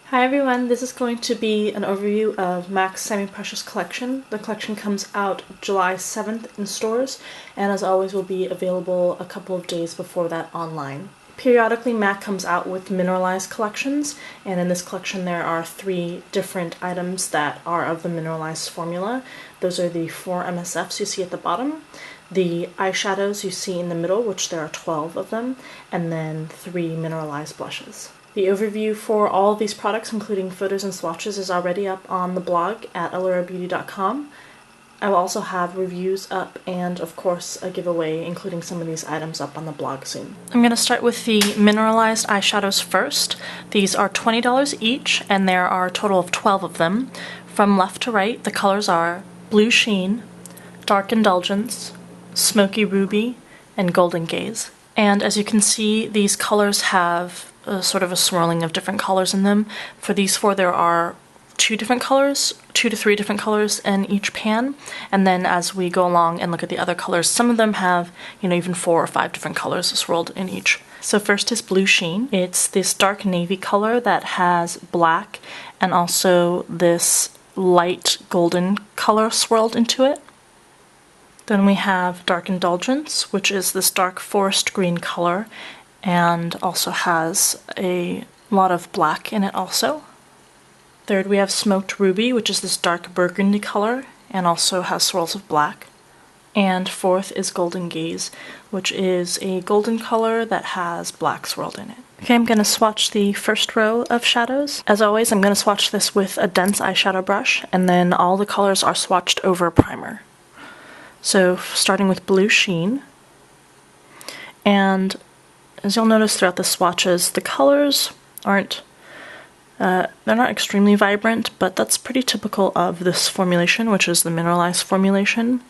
Hi everyone, this is going to be an overview of MAC's Semi-Precious collection. The collection comes out July 7th in stores, and as always will be available a couple of days before that online. Periodically, MAC comes out with mineralized collections, and in this collection there are 3 different items that are of the mineralized formula. Those are the 4 MSFs you see at the bottom, the eyeshadows you see in the middle, which there are 12 of them, and then 3 mineralized blushes. The overview for all of these products, including photos and swatches, is already up on the blog at allurebeauty.com. I will also have reviews up and, of course, a giveaway, including some of these items up on the blog soon. I'm going to start with the mineralized eyeshadows first. These are $20 each, and there are a total of 12 of them. From left to right, the colors are Blue Sheen, Dark Indulgence, Smoky Ruby, and Golden Gaze. And as you can see, these colors have sort of a swirling of different colors in them. For these 4, there are 2 different colors, 2 to 3 different colors in each pan, and then as we go along and look at the other colors, some of them have, even 4 or 5 different colors swirled in each. So first is Blue Sheen. It's this dark navy color that has black and also this light golden color swirled into it. Then we have Dark Indulgence, which is this dark forest green color and also has a lot of black in it also. Third, we have Smoked Ruby, which is this dark burgundy color and also has swirls of black. And fourth is Golden Gaze, which is a golden color that has black swirled in it. Okay, I'm going to swatch the first row of shadows. As always, I'm going to swatch this with a dense eyeshadow brush, and then all the colors are swatched over a primer. So starting with Blue Sheen, and as you'll notice throughout the swatches, the colors aren't, they're not extremely vibrant, but that's pretty typical of this formulation, which is the mineralized formulation.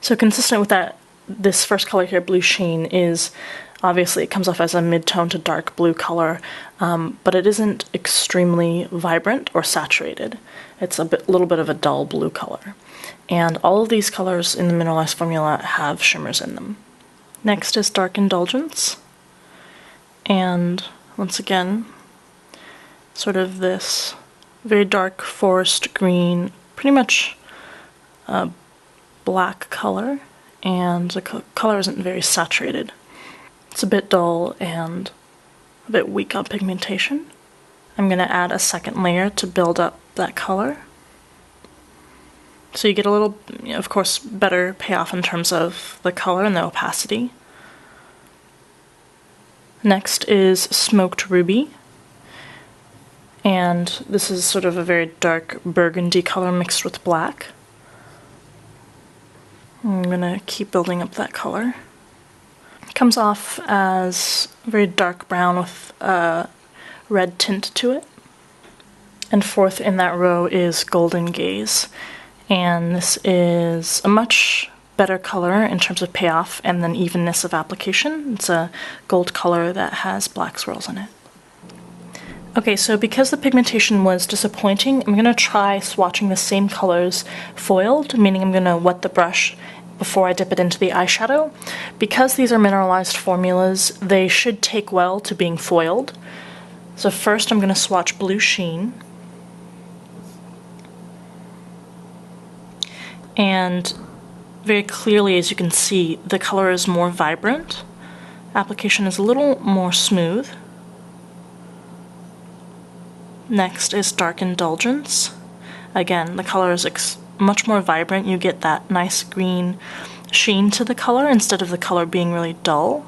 So consistent with that, this first color here, Blue Sheen, is obviously, it comes off as a mid-tone to dark blue color, but it isn't extremely vibrant or saturated. It's a little bit of a dull blue color. And all of these colors in the mineralized formula have shimmers in them. Next is Dark Indulgence. And once again, sort of this very dark forest green, pretty much black color, and the color isn't very saturated. It's a bit dull and a bit weak on pigmentation. I'm going to add a second layer to build up that color. So you get a little, of course, better payoff in terms of the color and the opacity. Next is Smoked Ruby, and this is sort of a very dark burgundy color mixed with black. I'm going to keep building up that color. It comes off as very dark brown with a red tint to it. And fourth in that row is Golden Gaze, and this is a much better color in terms of payoff and then evenness of application. It's a gold color that has black swirls in it. Okay, so because the pigmentation was disappointing, I'm going to try swatching the same colors foiled, meaning I'm going to wet the brush before I dip it into the eyeshadow. Because these are mineralized formulas, they should take well to being foiled. So first I'm going to swatch Blue Sheen. And very clearly, as you can see, the color is more vibrant. Application is a little more smooth. Next is Dark Indulgence. Again, the color is much more vibrant. You get that nice green sheen to the color instead of the color being really dull.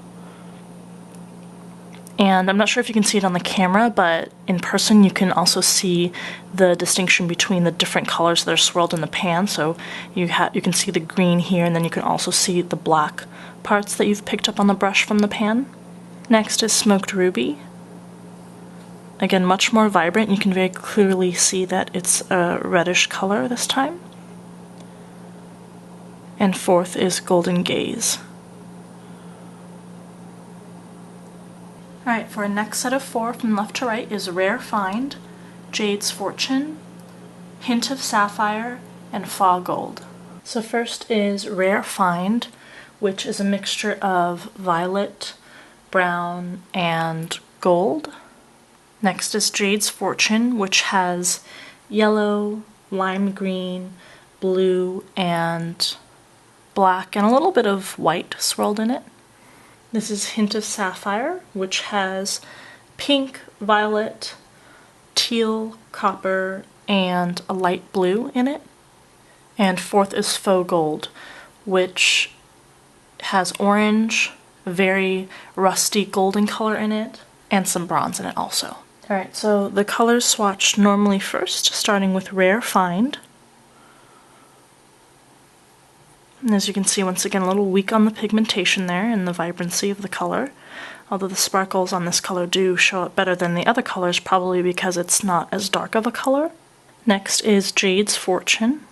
And I'm not sure if you can see it on the camera, but in person you can also see the distinction between the different colors that are swirled in the pan. So you can see the green here, and then you can also see the black parts that you've picked up on the brush from the pan. Next is Smoked Ruby. Again, much more vibrant. You can very clearly see that it's a reddish color this time. And fourth is Golden Gaze. Alright, for our next set of 4 from left to right is Rare Find, Jade's Fortune, Hint of Sapphire, and Fog Gold. So first is Rare Find, which is a mixture of violet, brown, and gold. Next is Jade's Fortune, which has yellow, lime green, blue, and black, and a little bit of white swirled in it. This is Hint of Sapphire, which has pink, violet, teal, copper, and a light blue in it. And fourth is Faux Gold, which has orange, very rusty golden color in it, and some bronze in it also. Alright, so the colors swatched normally first, starting with Rare Find. And as you can see, once again, a little weak on the pigmentation there and the vibrancy of the color. Although the sparkles on this color do show up better than the other colors, probably because it's not as dark of a color. Next is Jade's Fortune,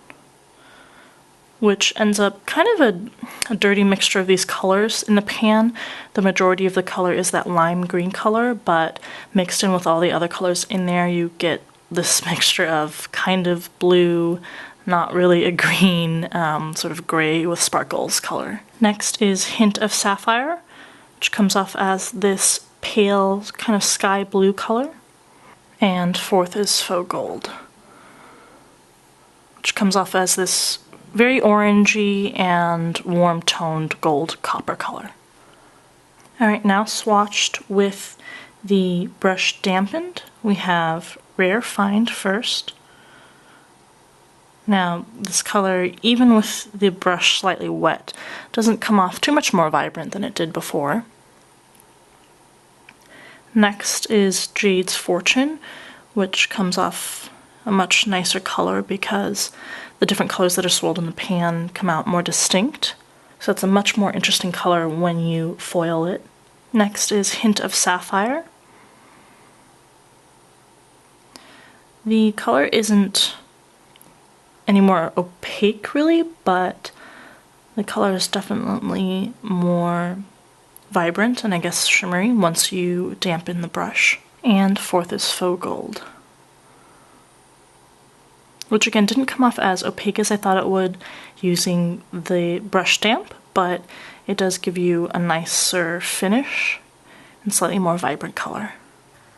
which ends up kind of a dirty mixture of these colors. In the pan, the majority of the color is that lime green color, but mixed in with all the other colors in there, you get this mixture of kind of blue, not really a green, sort of gray with sparkles color. Next is Hint of Sapphire, which comes off as this pale kind of sky blue color. And fourth is Faux Gold, which comes off as this very orangey and warm-toned gold copper color. Alright, now swatched with the brush dampened, we have Rare Find first. Now, this color, even with the brush slightly wet, doesn't come off too much more vibrant than it did before. Next is Jade's Fortune, which comes off a much nicer color because the different colors that are swirled in the pan come out more distinct. So it's a much more interesting color when you foil it. Next is Hint of Sapphire. The color isn't any more opaque really, but the color is definitely more vibrant and I guess shimmery once you dampen the brush. And fourth is Faux Gold, which again didn't come off as opaque as I thought it would using the brush damp, but it does give you a nicer finish and slightly more vibrant color.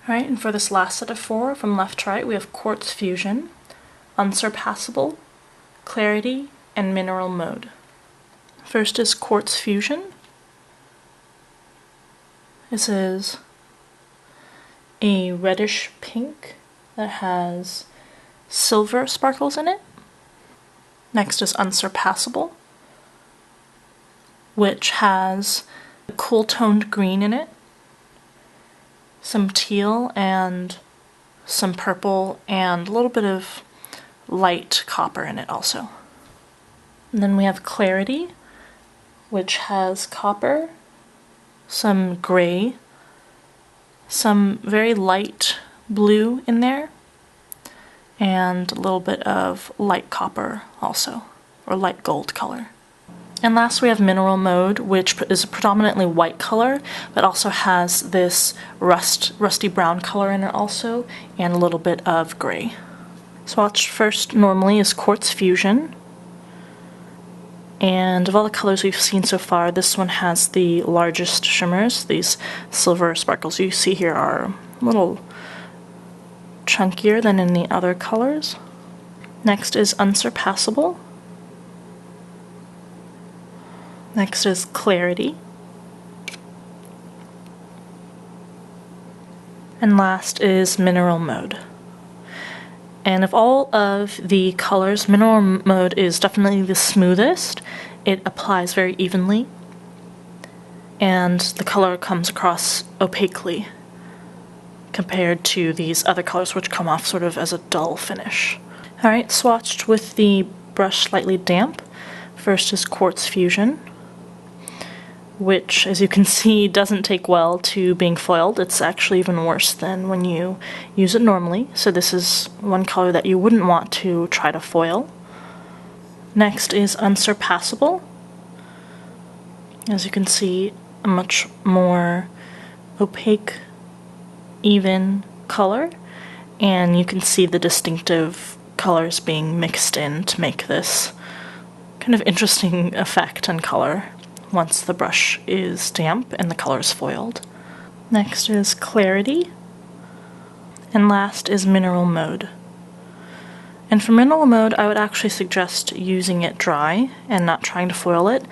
Alright, and for this last set of four from left to right, we have Quartz Fusion, Unsurpassable, Clarity, and Mineral Mode. First is Quartz Fusion. This is a reddish pink that has silver sparkles in it. Next is Unsurpassable, which has a cool toned green in it, some teal and some purple, and a little bit of light copper in it also. And then we have Clarity, which has copper, some gray, some very light blue in there, and a little bit of light copper also, or light gold color. And last we have Mineral Mode, which is a predominantly white color, but also has this rusty brown color in it also, and a little bit of gray. Swatched first normally is Quartz Fusion. And of all the colors we've seen so far, this one has the largest shimmers. These silver sparkles you see here are a little chunkier than in the other colors. Next is Unsurpassable. Next is Clarity. And last is Mineral Mode. And of all of the colors, Mineral Mode is definitely the smoothest. It applies very evenly, and the color comes across opaquely compared to these other colors which come off sort of as a dull finish. Alright, swatched with the brush slightly damp. First is Quartz Fusion, which, as you can see, doesn't take well to being foiled. It's actually even worse than when you use it normally, so this is one color that you wouldn't want to try to foil. Next is Unsurpassable. As you can see, a much more opaque, even color, and you can see the distinctive colors being mixed in to make this kind of interesting effect and color once the brush is damp and the color is foiled. Next is Clarity, And last is Mineral Mode. And for Mineral Mode, I would actually suggest using it dry and not trying to foil it.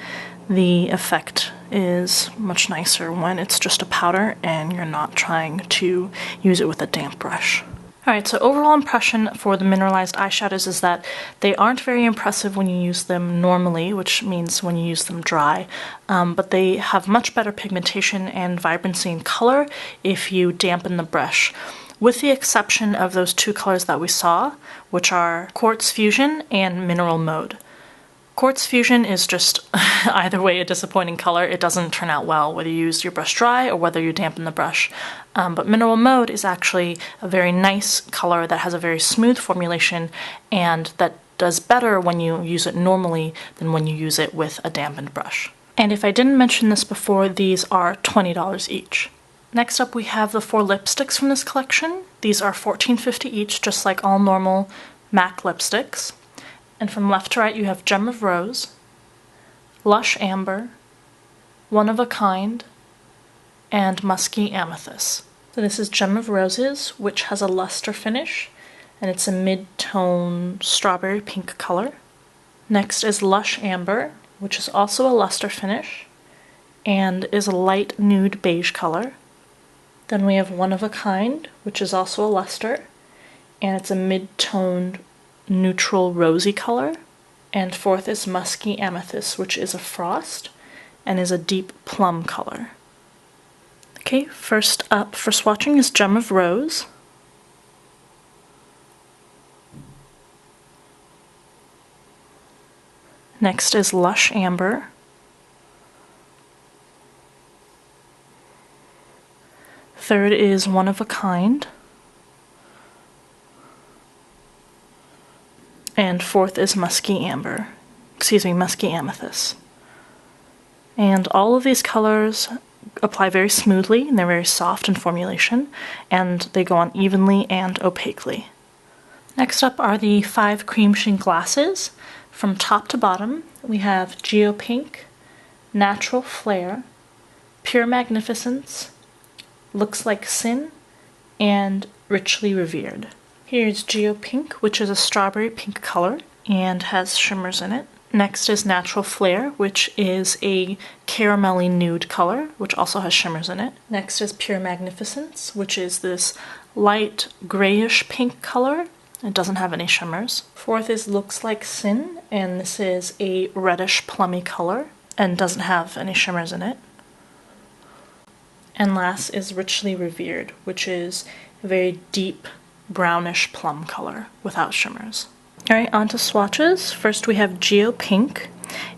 The effect is much nicer when it's just a powder and you're not trying to use it with a damp brush. Alright, so overall impression for the mineralized eyeshadows is that they aren't very impressive when you use them normally, which means when you use them dry, but they have much better pigmentation and vibrancy in color if you dampen the brush, with the exception of those two colors that we saw, which are Quartz Fusion and Mineral Mode. Quartz Fusion is just either way a disappointing color. It doesn't turn out well whether you use your brush dry or whether you dampen the brush. But Mineral Mode is actually a very nice color that has a very smooth formulation and that does better when you use it normally than when you use it with a dampened brush. And if I didn't mention this before, these are $20 each. Next up we have the 4 lipsticks from this collection. These are $14.50 each, just like all normal MAC lipsticks. And from left to right you have Gem of Rose, Lush Amber, One of a Kind, and Musky Amethyst. So this is Gem of Roses, which has a luster finish, and it's a mid-tone strawberry pink color. Next is Lush Amber, which is also a luster finish, and is a light nude beige color. Then we have One of a Kind, which is also a luster, and it's a mid-toned neutral rosy color. And fourth is Musky Amethyst, which is a frost and is a deep plum color. Okay, first up for swatching is Gem of Rose. Next is Lush Amber. Third is One of a Kind. And fourth is Musky Amethyst. And all of these colors apply very smoothly, and they're very soft in formulation, and they go on evenly and opaquely. Next up are the 5 cream sheen glasses. From top to bottom, we have Geo Pink, Natural Flare, Pure Magnificence, Looks Like Sin, and Richly Revered. Here's Geo Pink, which is a strawberry pink color and has shimmers in it. Next is Natural Flare, which is a caramelly nude color, which also has shimmers in it. Next is Pure Magnificence, which is this light grayish pink color. It doesn't have any shimmers. Fourth is Looks Like Sin, and this is a reddish plummy color and doesn't have any shimmers in it. And last is Richly Revered, which is a very deep brownish plum color without shimmers. Alright, on to swatches. First we have Geo Pink,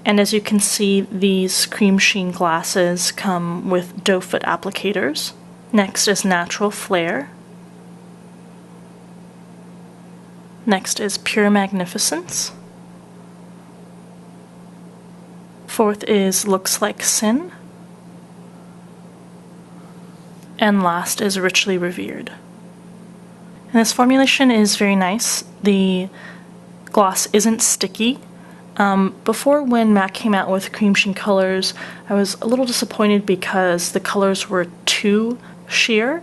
and as you can see, these cream sheen glasses come with doe foot applicators. Next is Natural Flare. Next is Pure Magnificence. Fourth is Looks Like Sin. And last is Richly Revered. And this formulation is very nice. The gloss isn't sticky. Before, when MAC came out with cream sheen colors, I was a little disappointed because the colors were too sheer.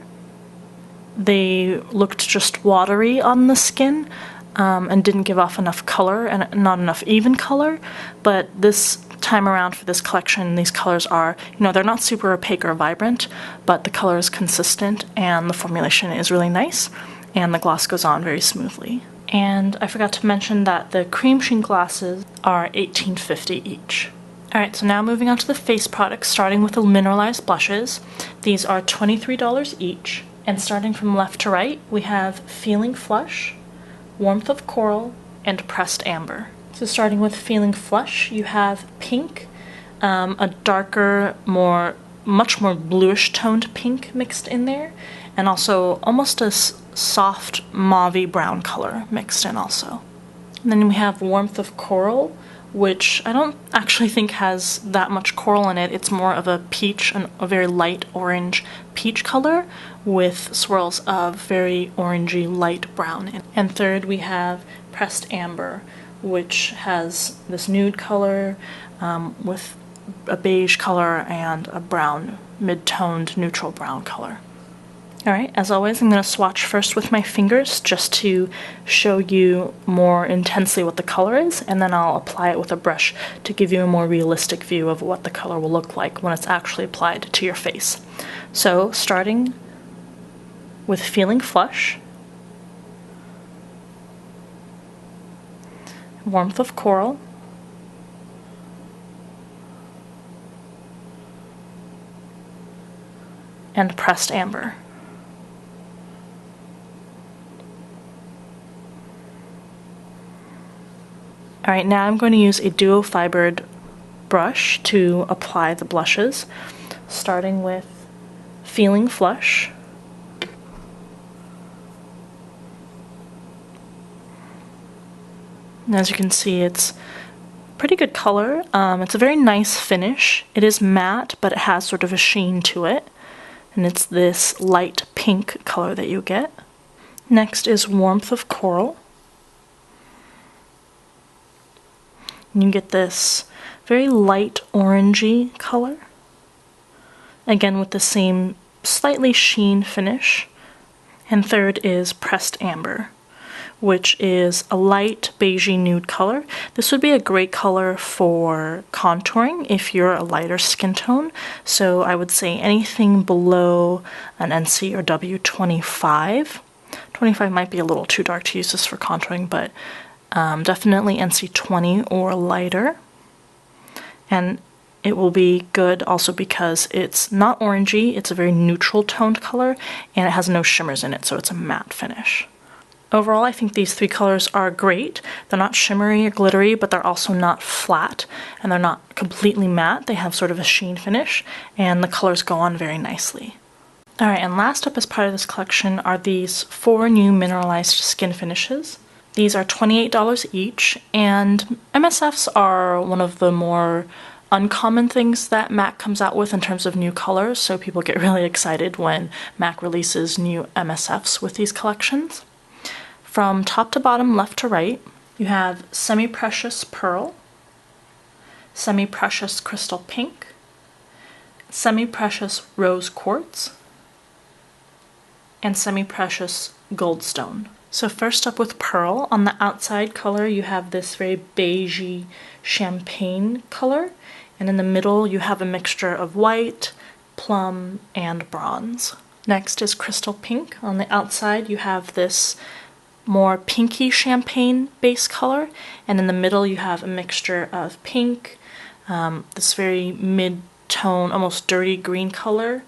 They looked just watery on the skin and didn't give off enough color and not enough even color. But this time around for this collection, these colors are, they're not super opaque or vibrant, but the color is consistent and the formulation is really nice. And the gloss goes on very smoothly. And I forgot to mention that the cream sheen glasses are $18.50 each. Alright, so now moving on to the face products, starting with the mineralized blushes. These are $23 each. And starting from left to right, we have Feeling Flush, Warmth of Coral, and Pressed Amber. So starting with Feeling Flush, you have pink, a darker, much more bluish toned pink mixed in there, and also almost a soft mauve-y brown color mixed in also. And then we have Warmth of Coral, which I don't actually think has that much coral in it. It's more of a peach, a very light orange peach color with swirls of very orangey light brown. And third we have Pressed Amber, which has this nude color with a beige color and a brown, mid-toned neutral brown color. Alright, as always, I'm going to swatch first with my fingers just to show you more intensely what the color is, and then I'll apply it with a brush to give you a more realistic view of what the color will look like when it's actually applied to your face. So, starting with Feeling Flush, Warmth of Coral, and Pressed Amber. Alright, now I'm going to use a duo fibered brush to apply the blushes, starting with Feeling Flush, and as you can see, it's pretty good color. It's a very nice finish. It is matte, but it has sort of a sheen to it, and it's this light pink color that you get. Next is Warmth of Coral. And you get this very light orangey color, again with the same slightly sheen finish. And third is Pressed Amber, which is a light beigey nude color. This would be a great color for contouring if you're a lighter skin tone. So I would say anything below an NC or W25. 25 might be a little too dark to use this for contouring, but definitely NC20 or lighter. And it will be good also because it's not orangey, it's a very neutral toned color, and it has no shimmers in it, so it's a matte finish. Overall, I think these three colors are great. They're not shimmery or glittery, but they're also not flat, and they're not completely matte. They have sort of a sheen finish, and the colors go on very nicely. Alright, and last up as part of this collection are these 4 new mineralized skin finishes. These are $28 each, and MSFs are one of the more uncommon things that MAC comes out with in terms of new colors, so people get really excited when MAC releases new MSFs with these collections. From top to bottom, left to right, you have Semi-Precious Pearl, Semi-Precious Crystal Pink, Semi-Precious Rose Quartz, and Semi-Precious Goldstone. So first up with Pearl, on the outside color you have this very beigey champagne color, and in the middle you have a mixture of white, plum, and bronze. Next is Crystal Pink. On the outside you have this more pinky champagne base color, and in the middle you have a mixture of pink, this very mid-tone, almost dirty green color,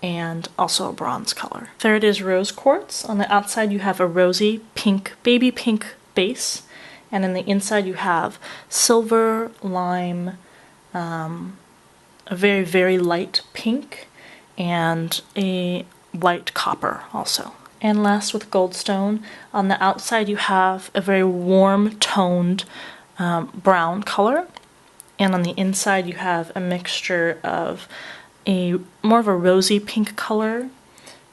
and also a bronze color. Third is Rose Quartz. On the outside you have a rosy pink, baby pink base, and in the inside you have silver, lime, a very, very light pink, and a light copper also. And last with Goldstone, on the outside you have a very warm toned brown color, and on the inside you have a mixture of more of a rosy pink color,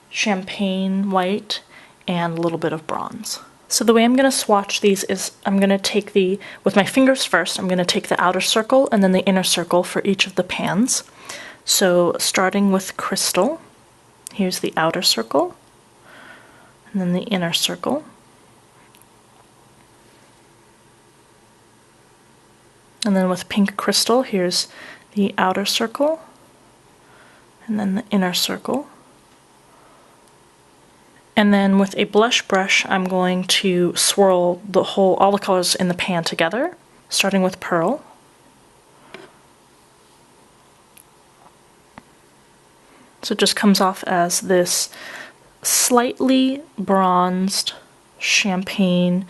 champagne white, and a little bit of bronze. So the way I'm going to swatch these is I'm going to take with my fingers first, I'm going to take the outer circle and then the inner circle for each of the pans. So starting with Crystal, here's the outer circle, and then the inner circle. And then with Pink Crystal, here's the outer circle, and then the inner circle. And then with a blush brush, I'm going to swirl all the colors in the pan together, starting with Pearl. So it just comes off as this slightly bronzed champagne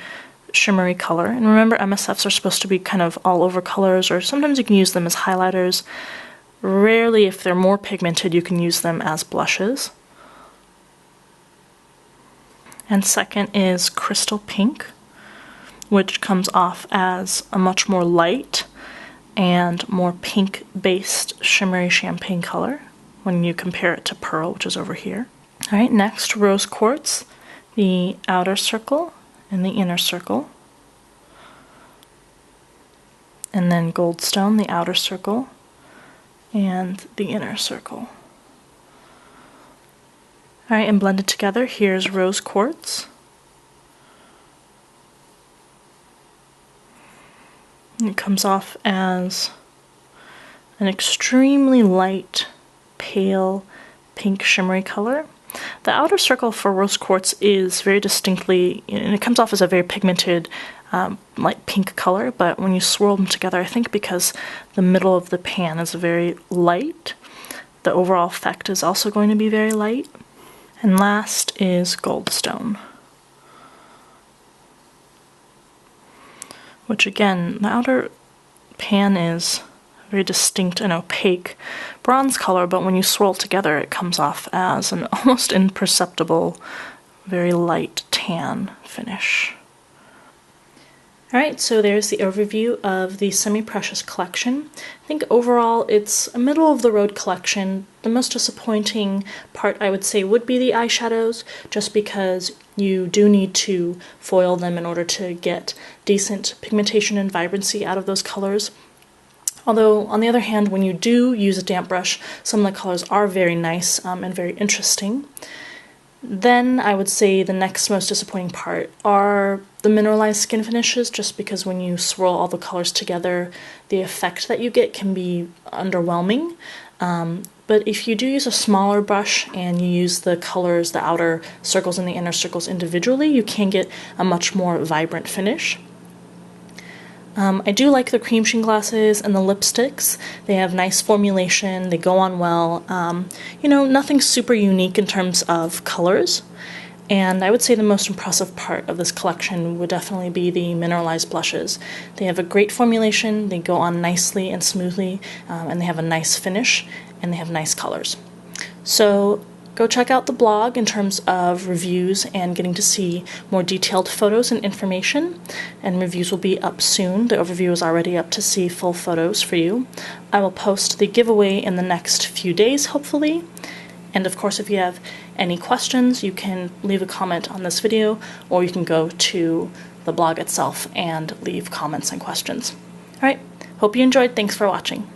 shimmery color. And remember, MSFs are supposed to be kind of all over colors, or sometimes you can use them as highlighters. Rarely, if they're more pigmented, you can use them as blushes. And second is Crystal Pink, which comes off as a much more light and more pink-based shimmery champagne color when you compare it to Pearl, which is over here. Alright, next Rose Quartz, the outer circle and the inner circle. And then Goldstone, the outer circle and the inner circle. Alright, and blended together, here's rose quartz. It comes off as an extremely light, pale, pink shimmery color. The outer circle for rose quartz is very distinctly, and it comes off as a very pigmented, light pink color, but when you swirl them together, I think because the middle of the pan is very light, the overall effect is also going to be very light. And last is goldstone, which again, the outer pan is very distinct and opaque bronze color, but when you swirl together it comes off as an almost imperceptible, very light tan finish. Alright, so there's the overview of the semi-precious collection. I think overall it's a middle-of-the-road collection. The most disappointing part, I would say, would be the eyeshadows, just because you do need to foil them in order to get decent pigmentation and vibrancy out of those colors. Although, on the other hand, when you do use a damp brush, some of the colors are very nice and very interesting. Then I would say the next most disappointing part are the mineralized skin finishes, just because when you swirl all the colors together, the effect that you get can be underwhelming. But if you do use a smaller brush and you use the colors, the outer circles and the inner circles individually, you can get a much more vibrant finish. I do like the cream sheen glasses and the lipsticks. They have nice formulation, they go on well. You know, nothing super unique in terms of colors. And I would say the most impressive part of this collection would definitely be the mineralized blushes. They have a great formulation, they go on nicely and smoothly, and they have a nice finish, and they have nice colors. So go check out the blog in terms of reviews and getting to see more detailed photos and information, and reviews will be up soon. The overview is already up to see full photos for you. I will post the giveaway in the next few days, hopefully. And of course, if you have any questions, you can leave a comment on this video, or you can go to the blog itself and leave comments and questions. Alright, hope you enjoyed. Thanks for watching.